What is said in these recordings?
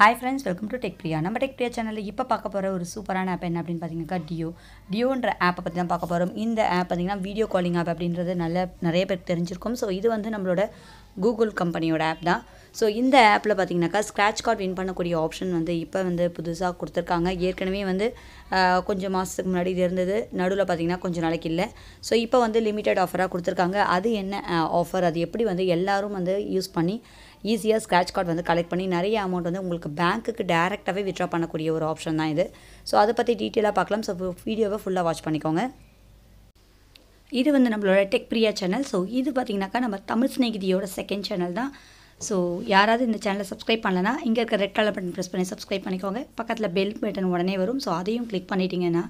Hi friends, welcome to Tech Priya. நம்ம Tech Priya சேனல்ல இப்போ பார்க்க போற ஒரு சூப்பரான ஆப் என்ன அப்படினு பாத்தீங்கன்னா டியோ. டியோன்ற ஆப்பை பத்தி தான் பார்க்க போறோம். இந்த ஆப் பாத்தீங்கன்னா வீடியோ காலிங் ஆப் அப்படின்றது நிறைய பேருக்கு தெரிஞ்சிருக்கும். ஸோ இது வந்து நம்மளோட கூகுள் கம்பெனியோட ஆப் தான். ஸோ இந்த ஆப்பில் பார்த்தீங்கன்னாக்கா ஸ்க்ராட்ச் கார்டு வின் பண்ணக்கூடிய ஆப்ஷன் வந்து இப்போ வந்து புதுசாக கொடுத்துருக்காங்க. ஏற்கனவே வந்து கொஞ்சம் மாதத்துக்கு முன்னாடி இது இருந்தது, நடுவில் பார்த்தீங்கன்னா கொஞ்சம் நாளைக்கு இல்லை. ஸோ இப்போ வந்து லிமிட்டட் ஆஃபராக கொடுத்துருக்காங்க. அது என்ன ஆஃபர், அது எப்படி வந்து எல்லாரும் வந்து யூஸ் பண்ணி ஈஸியாக ஸ்க்ராட்ச் கார்டு வந்து கலெக்ட் பண்ணி நிறைய அமௌண்ட் வந்து உங்களுக்கு பேங்க்குக்கு டேரெக்டாகவே வித்ட்ரா பண்ணக்கூடிய ஒரு ஆப்ஷன் தான் இது. ஸோ அதை பற்றி டீட்டெயிலாக பார்க்கலாம். ஸோ வீடியோவை ஃபுல்லாக வாட்ச் பண்ணிக்கோங்க. இது வந்து நம்மளோட டெக் பிரியா சேனல். ஸோ இது பார்த்திங்கனாக்கா நம்ம தமிழ் ஸ்நேகிதியோட செகண்ட் சேனல் தான். ஸோ யாராவது இந்த சேனலை சப்ஸ்கிரைப் பண்ணலன்னா இங்கே இருக்க ரெட் கலர் பட்டன் ப்ரெஸ் பண்ணி சப்ஸ்கிரைப் பண்ணிக்கோங்க. பக்கத்தில் பெல் பட்டன் உடனே வரும். ஸோ அதையும் கிளிக் பண்ணிட்டீங்கன்னா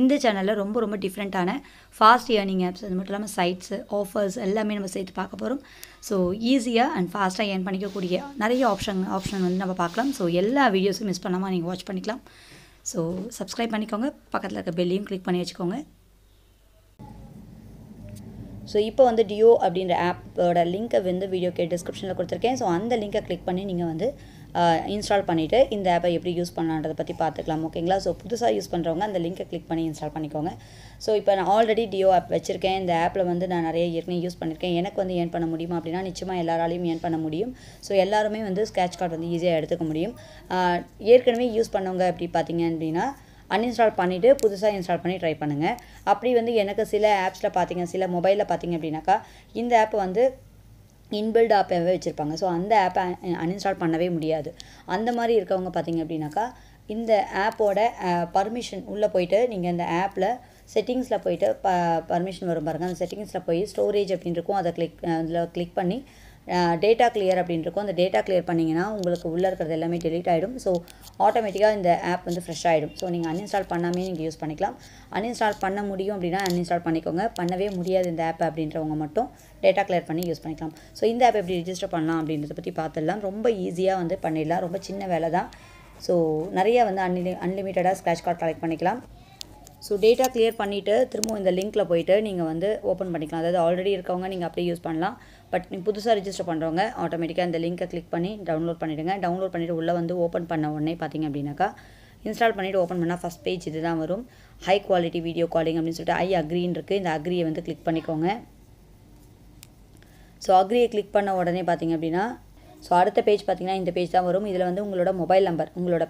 இந்த சேனலில் ரொம்ப ரொம்ப டிஃப்ரெண்ட்டான ஃபாஸ்ட் ஏர்னிங் ஆப்ஸ், அது மட்டும் இல்லாமல் சைட்ஸு, ஆஃபர்ஸ் எல்லாமே நம்ம சேர்த்து பார்க்க போகிறோம். ஸோ ஈஸியாக அண்ட் ஃபாஸ்ட்டாக ஏர்ன் பண்ணிக்கக்கூடிய நிறைய ஆப்ஷன் வந்து நம்ம பார்க்கலாம். ஸோ எல்லா வீடியோஸும் மிஸ் பண்ணாமல் நீங்கள் வாட்ச் பண்ணிக்கலாம். ஸோ சப்ஸ்கிரைப் பண்ணிக்கோங்க, பக்கத்தில் இருக்க பெல்லையும் கிளிக் பண்ணி வச்சுக்கோங்க. ஸோ இப்போ வந்து டியோ அப்படின்ற ஆப்போட லிங்க்கை வந்து வீடியோக்கு டிஸ்கிரிப்ஷனில் கொடுத்துருக்கேன். ஸோ அந்த லிங்கை கிளிக் பண்ணி நீங்கள் வந்து இன்ஸ்டால் பண்ணிவிட்டு இந்த ஆப்பை எப்படி யூஸ் பண்ணலான்றதை பற்றி பார்த்துக்கலாம். ஓகேங்களா? ஸோ புதுசாக யூஸ் பண்ணுறவங்க அந்த லிங்கை கிளிக் பண்ணி இன்ஸ்டால் பண்ணிக்கோங்க. ஸோ இப்போ நான் ஆல்ரெடி டியோ ஆப் வச்சுருக்கேன். இந்த ஆப்பில் வந்து நான் நிறைய ஏற்கனவே யூஸ் பண்ணியிருக்கேன். எனக்கு வந்து ஏர்ன் பண்ண முடியுமா அப்படின்னா நிச்சயமாக எல்லாராலையும் ஏர்ன் பண்ண முடியும். ஸோ எல்லாருமே வந்து ஸ்க்ராட்ச் கார்டு வந்து ஈஸியாக எடுத்துக்க முடியும். ஏற்கனவே யூஸ் பண்ணவங்க அப்படி பார்த்தீங்க அப்படின்னா அன்இன்ஸ்டால் பண்ணிவிட்டு புதுசாக இன்ஸ்டால் பண்ணி ட்ரை பண்ணுங்கள். அப்படி வந்து எனக்கு சில ஆப்ஸில் பார்த்தீங்க, சில மொபைலில் பார்த்தீங்க அப்படின்னாக்கா இந்த ஆப்பை வந்து இன்பில்ட் ஆப்பாகவே வச்சுருப்பாங்க. ஸோ அந்த ஆப்பை அன்இன்ஸ்டால் பண்ணவே முடியாது. அந்த மாதிரி இருக்கவங்க பார்த்தீங்க அப்படின்னாக்கா இந்த ஆப்போட பர்மிஷன் உள்ளே போயிட்டு நீங்கள் இந்த ஆப்பில் செட்டிங்ஸில் போயிட்டு பர்மிஷன் வரும் பாருங்கள். அந்த செட்டிங்ஸில் போய் ஸ்டோரேஜ் அப்படின்னு இருக்கும், அதை அதில் கிளிக் பண்ணி டேட்டா கிளியர் அப்படின்னு இருக்கும். அந்த டேட்டா கிளியர் பண்ணிங்கன்னா உங்களுக்கு உள்ளே இருக்கிறது எல்லாமே டெலீட் ஆகிடும். ஸோ ஆட்டோமேட்டிக்காக இந்த ஆப் வந்து ஃப்ரெஷ் ஆகிடும். ஸோ நீங்கள் அன்இன்ஸ்டால் பண்ணாமே நீங்கள் யூஸ் பண்ணிக்கலாம். அன்இன்ஸ்டால் பண்ண முடியும் அப்படின்னா அன்இன்ஸ்டால் பண்ணிக்கோங்க. பண்ணவே முடியாது இந்த ஆப் அப்படின்றவங்க மட்டும் டேட்டா கிளியர் பண்ணி யூஸ் பண்ணிக்கலாம். ஸோ இந்த ஆப் எப்படி ரிஜிஸ்டர் பண்ணலாம் அப்படின்றத பற்றி பார்த்துடலாம். ரொம்ப ஈஸியாக வந்து பண்ணிடலாம். ரொம்ப சின்ன வேலை தான். ஸோ நிறைய வந்து அன்லிமிட்டடாக ஸ்க்ராட்ச் கார்டு கலெக்ட் பண்ணிக்கலாம். ஸோ டேட்டா கிளியர் பண்ணிவிட்டு திரும்ப இந்த லிங்க்கில் போய்ட்டு நீங்கள் வந்து ஓப்பன் பண்ணிக்கலாம். அதாவது ஆல்ரெடி இருக்கவங்க நீங்கள் அப்படியே யூஸ் பண்ணலாம். பட் நீங்கள் புதுசாக ரிஜிஸ்டர் பண்ணுறவங்க ஆட்டோமேட்டிக்காக இந்த லிங்க்கை கிளிக் பண்ணி டவுன்லோட் பண்ணிவிடுங்க. டவுன்லோட் பண்ணிவிட்டு உள்ளே வந்து ஓப்பன் பண்ண உடனே பார்த்தீங்க அப்படின்னாக்கா இன்ஸ்டால் பண்ணிவிட்டு ஓப்பன் பண்ணால் ஃபஸ்ட் பேஜ் இது தான் வரும். ஹை குவாலிட்டி வீடியோ காலிங் அப்படின்னு சொல்லிட்டு ஐ அக்ரின்னு இருக்குது. இந்த அக்ரியை வந்து கிளிக் பண்ணிக்கோங்க. ஸோ அக்ரியை கிளிக் பண்ண உடனே பார்த்தீங்க அப்படின்னா ஸோ அடுத்த பேஜ் பார்த்தீங்கன்னா இந்த பேஜ் தான் வரும். இதில் வந்து உங்களோட மொபைல் நம்பர், உங்களோட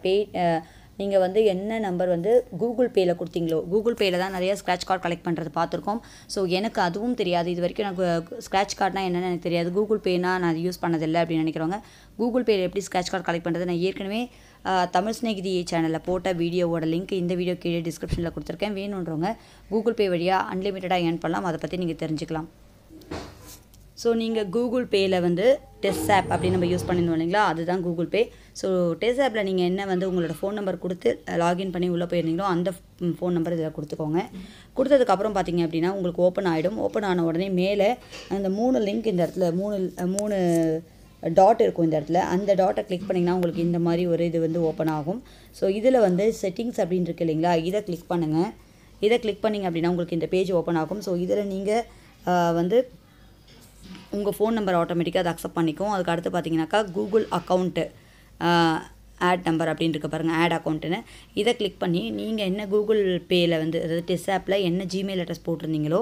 நீங்கள் வந்து என்ன நம்பர் வந்து கூகுள் பேயில் கொடுத்தீங்களோ, கூகுள் பேயில் தான் நிறைய ஸ்க்ராட்ச் கார்டு கலெக்ட் பண்ணுறது பார்த்துருக்கோம். ஸோ எனக்கு அதுவும் தெரியாது. இது வரைக்கும் எனக்கு ஸ்க்ராட்ச் கார்டுனா என்னென்னு எனக்கு தெரியாது. கூகுள் பேனா நான் அது யூஸ் பண்ணதில்லை அப்படின்னு நினைக்கிறவங்க கூகுள் பேயில் எப்படி ஸ்க்ராட்ச் கார்டு கலெக்ட் பண்ணுறது நான் ஏற்கனவே தமிழ் ஸ்நேகிதி சேனலில் போட்ட வீடியோவோட லிங்க் இந்த வீடியோ கீழே டிஸ்கிரிப்ஷனில் கொடுத்துருக்கேன். வேணுன்றவங்க கூகுள் பே வழியாக அன்லிமிட்டடாக ஏர்ன் பண்ணலாம். அதை பற்றி நீங்கள் தெரிஞ்சுக்கலாம். ஸோ நீங்கள் கூகுள் பேயில் வந்து டெஸ்ட் ஆப் அப்படின்னு நம்ம யூஸ் பண்ணியிருந்தோம் இல்லைங்களா, அதுதான் கூகுள் பே. ஸோ டெஸ்ட் ஆப்பில் நீங்கள் என்ன வந்து உங்களோட ஃபோன் நம்பர் கொடுத்து லாகின் பண்ணி உள்ளே போயிருந்தீங்களோ அந்த ஃபோன் நம்பர் இதில் கொடுத்துக்கோங்க. கொடுத்ததுக்கப்புறம் பார்த்தீங்க அப்படின்னா உங்களுக்கு ஓப்பன் ஆகிடும். ஓப்பன் ஆன உடனே மேலே அந்த 3 லிங்க் இந்த இடத்துல 3 டாட் இருக்கும். இந்த இடத்துல அந்த டாட்டை கிளிக் பண்ணிங்கன்னா உங்களுக்கு இந்த மாதிரி ஒரு இது வந்து ஓப்பன் ஆகும். ஸோ இதில் வந்து செட்டிங்ஸ் அப்படின்னு இருக்குது இல்லைங்களா, இதை கிளிக் பண்ணுங்கள். இதை கிளிக் பண்ணிங்க அப்படின்னா உங்களுக்கு இந்த பேஜ் ஓப்பன் ஆகும். ஸோ இதில் நீங்கள் வந்து உங்கள் ஃபோன் நம்பர் ஆட்டோமேட்டிக்காக அதை அக்செப்ட் பண்ணிக்கும். அதுக்கு அடுத்து பார்த்தீங்கன்னாக்கா கூகுள் அக்கௌண்ட்டு ஆட் நம்பர் அப்படின்னு இருக்க பாருங்கள், ஆட் அக்கௌண்ட்டுன்னு. இதை கிளிக் பண்ணி நீங்கள் என்ன கூகுள் பேயில் வந்து அதாவது டெஸ்ட் ஆப்பில் என்ன ஜிமெயில் அட்ரஸ் போட்டிருந்தீங்களோ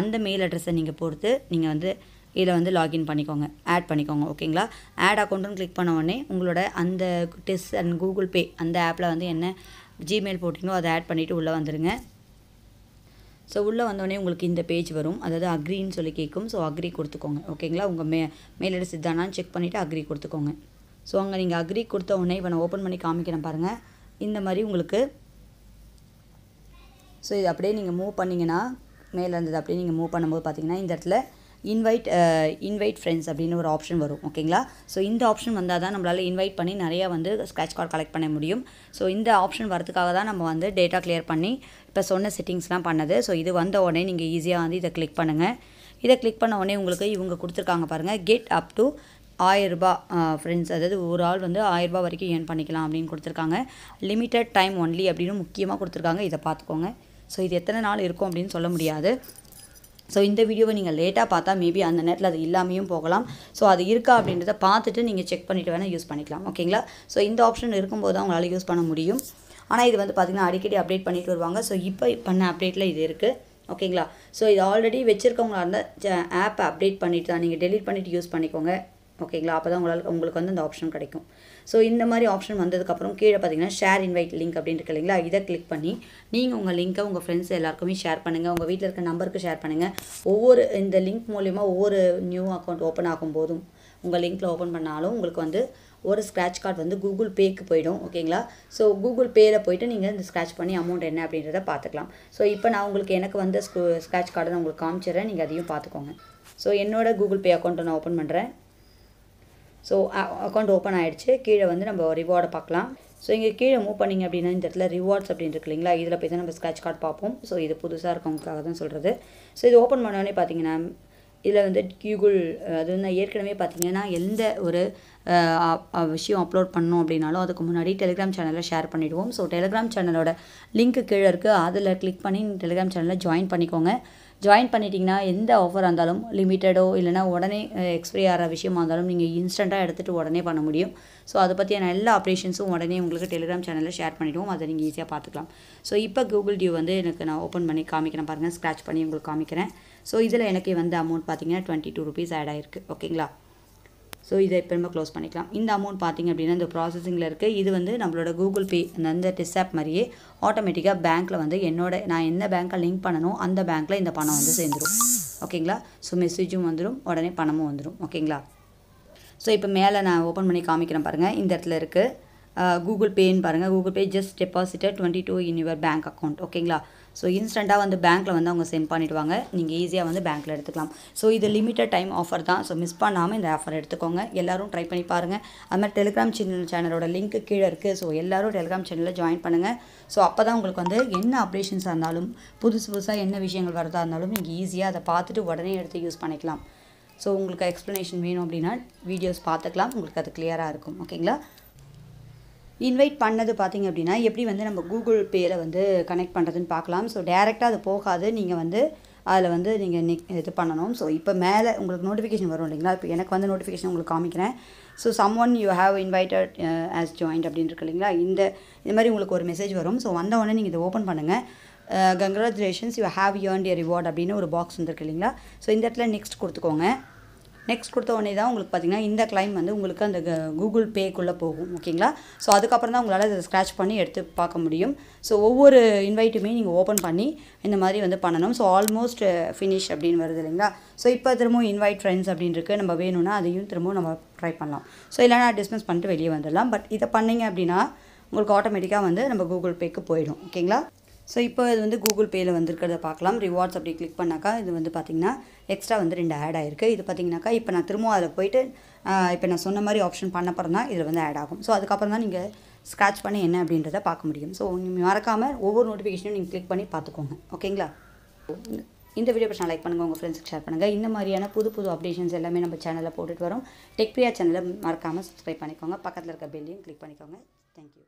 அந்த மெயில் அட்ரஸை நீங்கள் பொறுத்து நீங்கள் வந்து இதில் வந்து லாகின் பண்ணிக்கோங்க, ஆட் பண்ணிக்கோங்க. ஓகேங்களா? ஆட் அக்கௌண்ட்டுன்னு கிளிக் பண்ண உடனே உங்களோட அந்த டெஸ்ட் அண்ட் கூகுள் பே அந்த ஆப்பில் வந்து என்ன ஜிமெயில் போட்டிங்களோ அதை ஆட் பண்ணிவிட்டு உள்ளே வந்துடுங்க. ஸோ உள்ளே வந்தோடனே உங்களுக்கு இந்த பேஜ் வரும். அதாவது அக்ரின்னு சொல்லி கேட்கும். ஸோ அக்ரி கொடுத்துக்கோங்க. ஓகேங்களா? உங்கள் மெயில் அட்ரஸ் இதுதானான்னு செக் பண்ணிவிட்டு அக்ரி கொடுத்துக்கோங்க. ஸோ அங்கே நீங்கள் அக்ரி கொடுத்த உடனே இப்போ நான் ஓப்பன் பண்ணி காமிக்கிறேன் பாருங்கள். இந்த மாதிரி உங்களுக்கு ஸோ இது அப்படியே நீங்கள் மூவ் பண்ணிங்கன்னா மேலே இருந்தது அப்படியே நீங்கள் மூவ் பண்ணும்போது பார்த்தீங்கன்னா இந்த இடத்துல இன்வைட் ஃப்ரெண்ட்ஸ் அப்படின்னு ஒரு ஆப்ஷன் வரும். ஓகேங்களா? ஸோ இந்த ஆப்ஷன் வந்தால் தான் நம்மளால் இன்வைட் பண்ணி நிறையா வந்து ஸ்க்ராட்ச் கார்டு கலெக்ட் பண்ண முடியும். ஸோ இந்த ஆப்ஷன் வரதுக்காக தான் நம்ம வந்து டேட்டா கிளியர் பண்ணி இப்போ சொன்ன செட்டிங்ஸ்லாம் பண்ணது. ஸோ இது வந்த உடனே நீங்கள் ஈஸியாக வந்து இதை கிளிக் பண்ணுங்கள். இதை கிளிக் பண்ண உடனே உங்களுக்கு இவங்க கொடுத்துருக்காங்க பாருங்கள், கெட் அப் டு 1000 ரூபாய் ஃப்ரெண்ட்ஸ், அதாவது ஒரு ஆள் வந்து 1000 ரூபாய் வரைக்கும் ஏர்ன் பண்ணிக்கலாம் அப்படின்னு கொடுத்துருக்காங்க. லிமிட்டட் டைம் ஒன்லி அப்படின்னு முக்கியமாக கொடுத்துருக்காங்க. இதை பார்த்துக்கோங்க. ஸோ இது எத்தனை நாள் இருக்கும் அப்படின்னு சொல்ல முடியாது. ஸோ இந்த வீடியோவை நீங்கள் லேட்டாக பார்த்தா மேபி அந்த நேரத்தில் அது இல்லாமையும் போகலாம். ஸோ அது இருக்கா அப்படின்றத பார்த்துட்டு நீங்கள் செக் பண்ணிவிட்டு வேணால் யூஸ் பண்ணிக்கலாம். ஓகேங்களா? ஸோ இந்த ஆப்ஷன் இருக்கும்போது தான் உங்களால் யூஸ் பண்ண முடியும். ஆனால் இது வந்து பார்த்திங்கன்னா அடிக்கடி அப்டேட் பண்ணிட்டு வருவாங்க. ஸோ இப்போ பண்ண அப்டேட்டில் இது இருக்குது. ஓகேங்களா? ஸோ இது ஆல்ரெடி வச்சுருக்கவங்களா இருந்தால் ஆப்பை அப்டேட் பண்ணிவிட்டு தான் நீங்கள் டெலீட் பண்ணிவிட்டு யூஸ் பண்ணிக்கோங்க. ஓகேங்களா? அப்போ தான் உங்களுக்கு வந்து அந்த ஆப்ஷன் கிடைக்கும். ஸோ இந்த மாதிரி ஆப்ஷன் வந்ததுக்கப்புறம் கீழே பார்த்தீங்கன்னா ஷேர் இன்வைட் லிங்க் அப்படின்னு இருக்கு இல்லைங்களா? இதை கிளிக் பண்ணி நீங்கள் உங்கள் லிங்க்கை உங்கள் ஃப்ரெண்ட்ஸ் எல்லாருக்குமே ஷேர் பண்ணுங்கள். உங்கள் வீட்டில் இருக்க நம்பருக்கு ஷேர் பண்ணுங்கள். இந்த லிங்க் மூலிமா ஒவ்வொரு நியூ அக்கௌண்ட் ஓப்பன் ஆகும்போதும் உங்கள் லிங்க்கில் ஓப்பன் பண்ணாலும் உங்களுக்கு வந்து ஒரு ஸ்க்ராட்ச் கார்டு வந்து கூகுள் பேக்கு போயிடும். ஓகேங்களா? ஸோ கூகுள் பேயில் போய்ட்டு நீங்கள் இந்த ஸ்க்ராட்ச் பண்ணி அமௌண்ட் என்ன அப்படின்றத பார்த்துக்கலாம். ஸோ இப்போ நான் எனக்கு வந்து ஸ்க்ராட்ச் கார்டை நான் உங்களுக்கு காமிச்சிடுறேன். நீங்கள் அதையும் பார்த்துக்கோங்க. ஸோ என்னோட கூகுள் பே அக்கௌண்ட்டை நான் ஓப்பன் பண்ணுறேன். ஸோ அக்கௌண்ட் ஓப்பன் ஆகிடுச்சு. கீழே வந்து நம்ம ரிவார்டை பார்க்கலாம். ஸோ இங்கே கீழே மூவ் பண்ணிங்க அப்படின்னா இந்த இடத்துல ரிவார்ட்ஸ் அப்படின்னு இருக்கு இல்லைங்களா? இதில் போய் தான் நம்ம ஸ்க்ராட்ச் கார்டு பார்ப்போம். ஸோ இது புதுசாக இருக்கவங்களுக்காக தான் சொல்கிறது. ஸோ இது ஓப்பன் பண்ணோடனே பார்த்தீங்கன்னா இதில் வந்து கூகுள் அது வந்து ஏற்கனவே பார்த்தீங்கன்னா எந்த ஒரு விஷயம் அப்லோட் பண்ணோம் அப்படின்னாலும் அதுக்கு முன்னாடி டெலிகிராம் சேனலில் ஷேர் பண்ணிவிடுவோம். ஸோ டெலிகிராம் சேனலோட லிங்க்கு கீழே இருக்குது. அதில் கிளிக் பண்ணி டெலிகிராம் சேனலில் ஜாயின் பண்ணிக்கோங்க. ஜாயின் பண்ணிட்டீங்கன்னா எந்த ஆஃபராக இருந்தாலும் லிமிட்டடோ இல்லைனா உடனே எக்ஸ்பைரி ஆகிற விஷயமா இருந்தாலும் நீங்கள் இன்ஸ்டண்ட்டாக எடுத்துகிட்டு உடனே பண்ண முடியும். ஸோ அதை பற்றியான எல்லா அப்டேஷன்ஸும் உடனே உங்களுக்கு டெலிகிராம் சேனலில் ஷேர் பண்ணிவிடுவோம். அதை நீங்கள் ஈஸியாக பார்த்துக்கலாம். ஸோ இப்போ கூகுள் டியூ வந்து நான் ஓப்பன் பண்ணி காமிக்கிறேன் பாருங்கள். ஸ்க்ராட்ச் பண்ணி உங்களுக்கு காமிக்கிறேன். ஸோ இதில் எனக்கு வந்து அமௌண்ட் பார்த்தீங்கன்னா 22 rupees ஆட் ஆகிருக்கு. ஓகேங்களா? ஸோ இதை இப்போ நம்ம க்ளோஸ் பண்ணிக்கலாம். இந்த அமௌண்ட் பார்த்திங்க அப்படின்னா இந்த ப்ராசஸிங்கில் இருக்குது. இது வந்து நம்மளோட கூகுள் பே அந்த டிஸ்ஆப் மாதிரியே ஆட்டோமேட்டிக்காக பேங்க்கில் வந்து நான் என்ன பேங்க்கை லிங்க் பண்ணணும் அந்த பேங்க்கில் இந்த பணம் வந்து சேர்ந்துடும். ஓகேங்களா? ஸோ மெசேஜும் வந்துடும், உடனே பணமும் வந்துடும். ஓகேங்களா? ஸோ இப்போ மேலே நான் ஓப்பன் பண்ணி காமிக்கிறேன் பாருங்கள். இந்த இடத்துல இருக்குது கூகுள் பேன்னு பாருங்கள். Google Pay just deposited 22 in your bank account. ஓகேங்களா? ஸோ இன்ஸ்டண்ட்டாக வந்து பேங்க்கில் வந்து அவங்க சென்ட் பண்ணிவிடுவாங்க. நீங்கள் ஈஸியாக வந்து பேங்க்கில் எடுத்துக்கலாம். ஸோ இது லிமிட்டட் டைம் ஆஃபர் தான். ஸோ மிஸ் பண்ணாமல் இந்த ஆஃபர் எடுத்துக்கோங்க. எல்லோரும் ட்ரை பண்ணி பாருங்கள். அது மாதிரி டெலிகிராம் சேனலோட லிங்க்கு கீழே இருக்குது. ஸோ எல்லோரும் டெலிகிராம் சேனலில் ஜாயின் பண்ணுங்கள். ஸோ அப்போ தான் உங்களுக்கு வந்து என்ன அப்டேஷன்ஸாக இருந்தாலும் புதுசாக என்ன விஷயங்கள் வரதா இருந்தாலும் நீங்கள் ஈஸியாக அதை பார்த்துட்டு உடனே எடுத்து யூஸ் பண்ணிக்கலாம். ஸோ உங்களுக்கு எக்ஸ்ப்ளனேஷன் வேணும் அப்படின்னா வீடியோஸ் பார்த்துக்கலாம். உங்களுக்கு அது கிளியராக இருக்கும். ஓகேங்களா? இன்வைட் பண்ணது பார்த்திங்க அப்படின்னா எப்படி வந்து நம்ம கூகுள் பேயில் வந்து கனெக்ட் பண்ணுறதுன்னு பார்க்கலாம். ஸோ டேரெக்டாக அது போகாது. நீங்கள் வந்து அதில் வந்து நீங்கள் இது பண்ணணும். ஸோ இப்போ மேலே உங்களுக்கு நோட்டிஃபிகேஷன் வரும் இல்லைங்களா? இப்போ எனக்கு வந்து நோட்டிஃபிகேஷன் உங்களுக்கு காமிக்கிறேன். So someone you have invited as joined அப்படின்னு இருக்கு இல்லைங்களா? இந்த மாதிரி உங்களுக்கு ஒரு மெசேஜ் வரும். ஸோ வந்த உடனே நீங்கள் இதை ஓப்பன் பண்ணுங்கள். Congratulations you have earned a reward அப்படின்னு ஒரு பாக்ஸ் வந்துருக்கு இல்லைங்களா? ஸோ இந்த இடத்துல நெக்ஸ்ட் கொடுத்துக்கோங்க. நெக்ஸ்ட் கொடுத்த உடனே தான் உங்களுக்கு பார்த்திங்கன்னா இந்த கிளைம் வந்து உங்களுக்கு அந்த கூகுள் பேக்குள்ளே போகும். ஓகேங்களா? ஸோ அதுக்கப்புறம் தான் உங்களால் அதை ஸ்க்ராட்ச் பண்ணி எடுத்து பார்க்க முடியும். ஸோ ஒவ்வொரு இன்வைட்டுமே நீங்கள் ஓப்பன் பண்ணி இந்த மாதிரி வந்து பண்ணணும். ஸோ ஆல்மோஸ்ட் ஃபினிஷ் அப்படின்னு வருது இல்லைங்களா? ஸோ இப்போ திரும்பவும் இன்வைட் ஃப்ரெண்ட்ஸ் அப்படின்னு இருக்குது. நம்ம வேணும்னா அதையும் திரும்பவும் நம்ம ட்ரை பண்ணலாம். ஸோ இல்லைனா டிஸ்மிஸ் பண்ணிட்டு வெளியே வந்துடலாம். பட் இதை பண்ணிங்க அப்படின்னா உங்களுக்கு ஆட்டோமேட்டிக்காக வந்து நம்ம கூகுள் பேக்கு போயிடும். ஓகேங்களா? ஸோ இப்போ இது வந்து கூகுள் பேயில் வந்துருக்கிறத பார்க்கலாம். ரிவார்ட்ஸ் அப்படி கிளிக் பண்ணாக்கா இது வந்து பார்த்திங்கன்னா எக்ஸ்ட்ரா வந்து 2 ஆட் ஆகிருக்கு. இது பார்த்திங்கனாக்கா இப்போ நான் திரும்பவும் அதில் போய்ட்டு இப்போ நான் சொன்ன மாதிரி ஆப்ஷன் பண்ணப்பறம் தான் இதில் வந்து ஆட் ஆகும். ஸோ அதுக்கப்புறம் தான் நீங்கள் ஸ்க்ராட்ச் பண்ணி என்ன அப்படின்றத பார்க்க முடியும். ஸோ நீங்கள் மறக்காமல் ஒவ்வொரு நோட்டிஃபிகேஷனும் நீங்கள் கிளிக் பண்ணி பார்த்துக்கோங்க. ஓகேங்களா? இந்த வீடியோ பற்றி லைக் பண்ணுங்கள், உங்கள் ஃப்ரெண்ட்ஸுக்கு ஷேர் பண்ணுங்கள். இந்த மாதிரியான புது அப்டேஷன்ஸ் எல்லாமே நம்ம சேனலில் போட்டுட்டு வரோம். டெக் பிரியா சேனலை மறக்காமல் சப்ஸ்கிரைப் பண்ணிக்கோங்க. பக்கத்தில் இருக்க பெல்லையும் கிளிக் பண்ணிக்கோங்க. தேங்க்யூ.